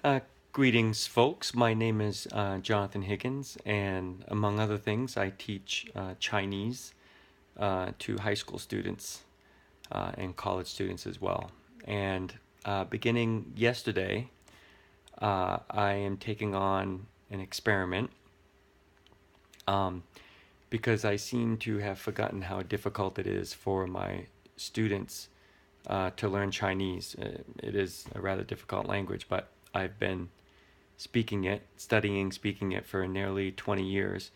Uh, Greetings, folks. My name is Jonathan Higgins, and among other things, I teach Chinese to high school students and college students as well. And beginning yesterday, I am taking on an experiment um, because I seem to have forgotten how difficult it is for my students to learn Chinese. It is a rather difficult language, but I've been speaking it for nearly 20 years,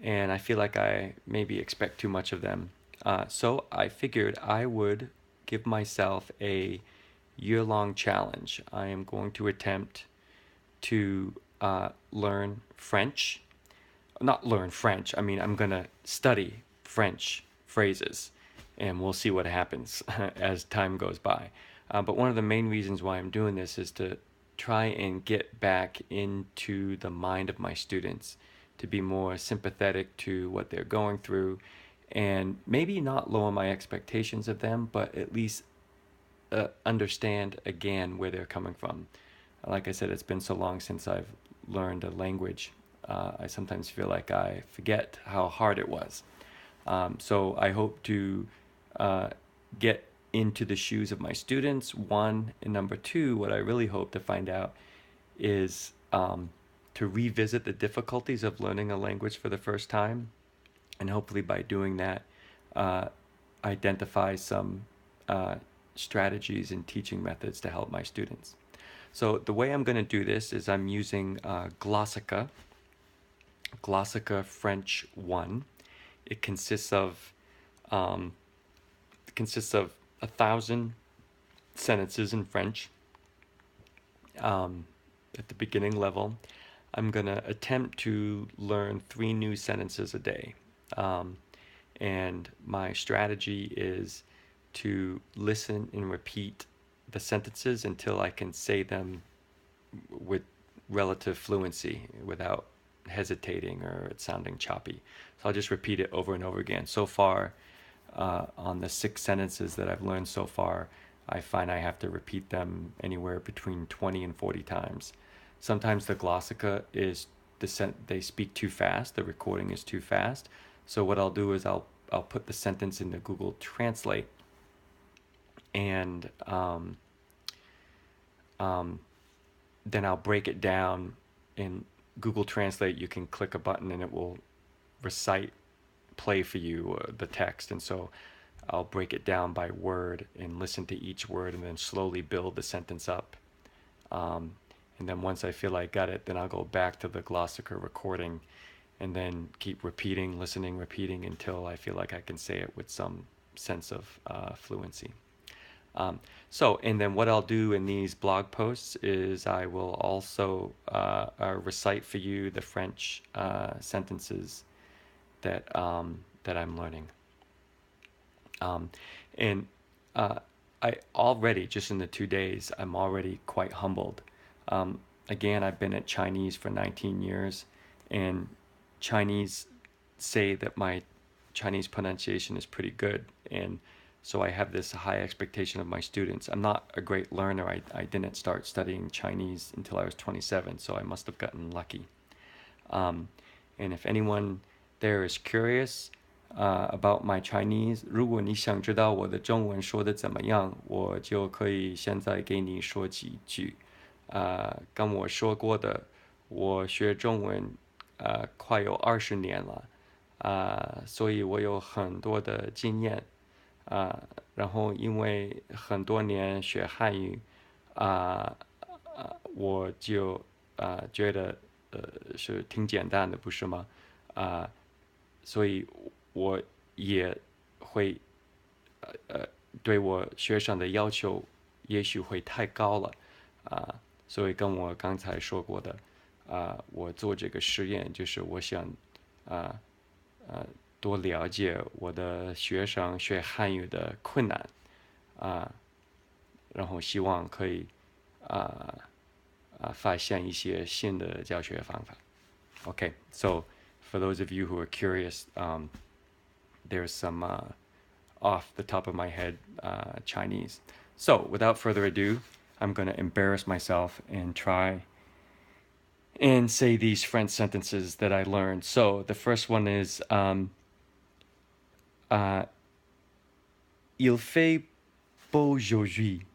and I feel like I maybe expect too much of them. So I figured I would give myself a year-long challenge. I am going to attempt to learn French. Not learn French, I mean, I'm going to study French phrases, and we'll see what happens as time goes by. But one of the main reasons why I'm doing this is to try and get back into the mind of my students, to be more sympathetic to what they're going through, and maybe not lower my expectations of them, but at least understand again where they're coming from. Like I said, it's been so long since I've learned a language. I sometimes feel like I forget how hard it was. So I hope to uh, get into the shoes of my students, one, and number two, what I really hope to find out is to revisit the difficulties of learning a language for the first time, and hopefully by doing that, uh, identify some uh, strategies and teaching methods to help my students. So the way I'm going to do this is I'm using Glossika French 1. It um, consists of 1,000 sentences in French at the beginning level. I'm going to attempt to learn 3 new sentences a day. Um, and my strategy is to listen and repeat the sentences until I can say them with relative fluency without hesitating or it sounding choppy. So I'll just repeat it over and over again. So far, on the 6 sentences that I've learned so far, I find I have to repeat them anywhere between 20 and 40 times. Sometimes the Glossika is they speak too fast. The recording is too fast. So what I'll do is I'll put the sentence into Google Translate, and um, then I'll break it down. In Google Translate, you can click a button and it will recite, play for you the text. And so I'll break it down by word and listen to each word and then slowly build the sentence up. And then once I feel I got it, then I'll go back to the Glossika recording and then keep repeating, listening, repeating until I feel like I can say it with some sense of fluency. And then what I'll do in these blog posts is I will also recite for you the French sentences that I'm learning. Um, and I already, just in the 2 days, I'm already quite humbled. Again, I've been at Chinese for 19 years, and Chinese say that my Chinese pronunciation is pretty good. And so I have this high expectation of my students. I'm not a great learner. I didn't start studying Chinese until I was 27, so I must have gotten lucky. Um, and if anyone there is curious about my Chinese， 如果你想知道我的中文说的怎么样，我就可以现在给你说几句。跟我说过的，我学中文快有20年了，所以我有很多的经验。然后因为很多年学汉语，啊、我就觉得是挺简单的，不是吗？啊、所以我也会对我学生的要求也许会太高了，所以跟我刚才说过的，我做这个实验就是我想啊多了解我的学生学汉语的困难，啊、然后希望可以啊发现一些新的教学方法。Okay, so for those of you who are curious, there's some off the top of my head Chinese. So without further ado, I'm going to embarrass myself and try and say these French sentences that I learned. So the first one is uh, Il fait beau aujourd'hui.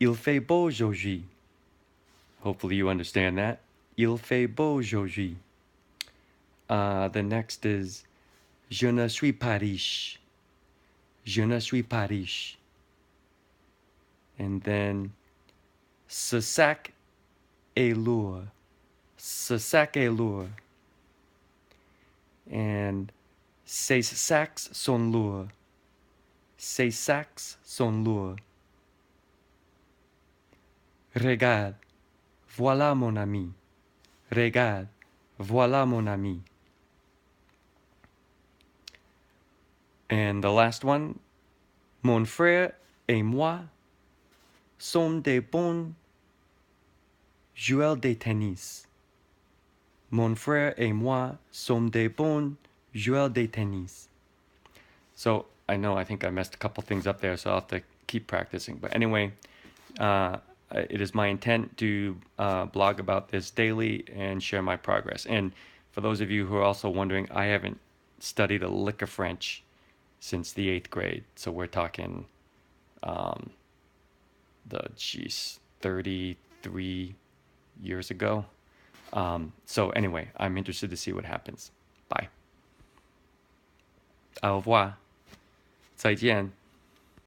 Il fait beau aujourd'hui. Hopefully you understand that. Il fait beau aujourd'hui. The next is Je ne suis pas riche. Je ne suis pas riche. And then Ce sac est lourd. Ce sac est lourd. And Ces sacs sont lourds. Ces sacs sont lourds. Regarde, voilà mon ami. Regarde, voilà mon ami. And the last one, mon frère et moi sommes des bons joueurs de tennis. Mon frère et moi sommes des bons joueurs de tennis. So I think I messed a couple things up there, so I'll have to keep practicing. But anyway, it is my intent to blog about this daily and share my progress. And for those of you who are also wondering, I haven't studied a lick of French since the 8th grade. So we're talking 33 years ago. So anyway, I'm interested to see what happens. Bye. Au revoir. 再见.